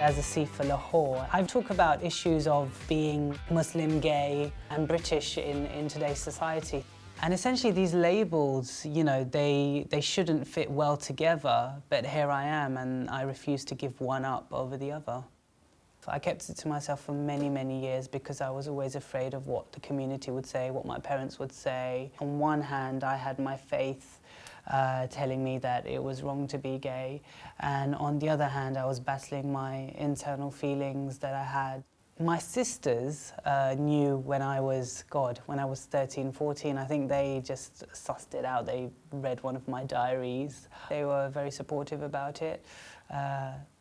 As a Sikh for Lahore, I talk about issues of being Muslim, gay and British in today's society. And essentially these labels, you know, they shouldn't fit well together, but here I am and I refuse to give one up over the other. I kept it to myself for many, many years because I was always afraid of what the community would say, what my parents would say. On one hand, I had my faith telling me that it was wrong to be gay, and on the other hand, I was battling my internal feelings that I had. My sisters knew when I was 13, 14, I think they just sussed it out. They read one of my diaries. They were very supportive about it.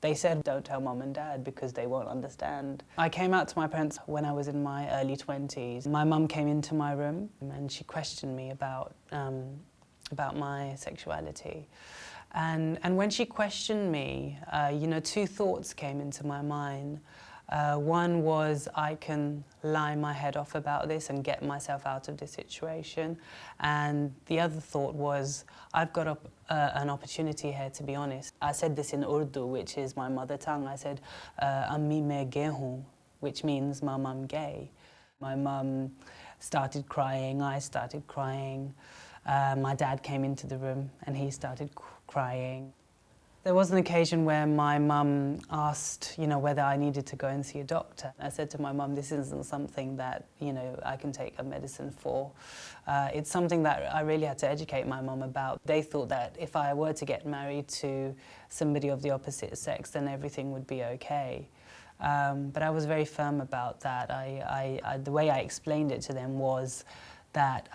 They said, don't tell mum and dad because they won't understand. I came out to my parents when I was in my early 20s. My mum came into my room and she questioned me about my sexuality. And when she questioned me, you know, two thoughts came into my mind. One was I can lie my head off about this and get myself out of this situation. And the other thought was I've got an opportunity here, to be honest. I said this in Urdu, which is my mother tongue. I said, Ammi main gay hoon, which means Mum, I'm gay. My mum started crying, I started crying. My dad came into the room and he started crying. There was an occasion where my mum asked, you know, whether I needed to go and see a doctor. I said to my mum, this isn't something that, you know, I can take a medicine for. It's something that I really had to educate my mum about. They thought that if I were to get married to somebody of the opposite sex, then everything would be okay. But I was very firm about that. The way I explained it to them was that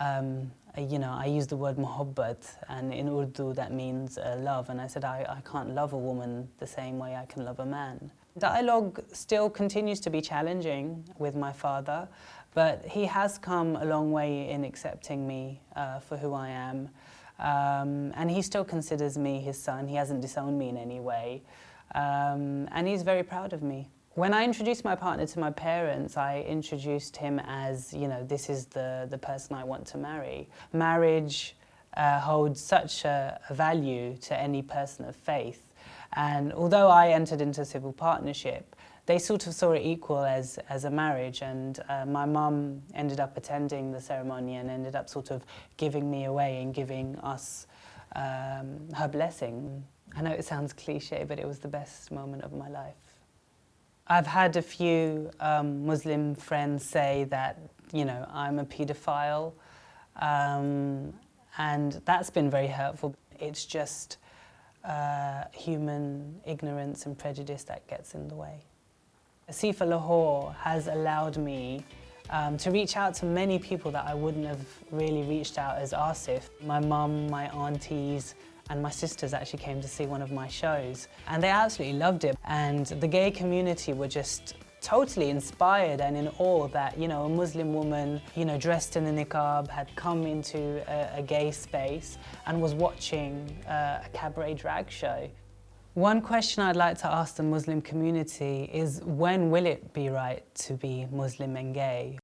you know, I used the word muhabbat, and in Urdu that means love, and I said I can't love a woman the same way I can love a man. Dialogue still continues to be challenging with my father, but he has come a long way in accepting me for who I am, and he still considers me his son. He hasn't disowned me in any way, and he's very proud of me. When I introduced my partner to my parents, I introduced him as, you know, this is the person I want to marry. Marriage holds such a value to any person of faith. And although I entered into civil partnership, they sort of saw it equal as a marriage. And my mum ended up attending the ceremony and ended up sort of giving me away and giving us her blessing. I know it sounds cliche, but it was the best moment of my life. I've had a few Muslim friends say that, you know, I'm a paedophile, and that's been very hurtful. It's just human ignorance and prejudice that gets in the way. Sikh for Lahore has allowed me to reach out to many people that I wouldn't have really reached out as Asif. My mum, my aunties, and my sisters actually came to see one of my shows, and they absolutely loved it. And the gay community were just totally inspired and in awe that, you know, a Muslim woman, you know, dressed in a niqab had come into a gay space and was watching a cabaret drag show. One question I'd like to ask the Muslim community is, when will it be right to be Muslim and gay?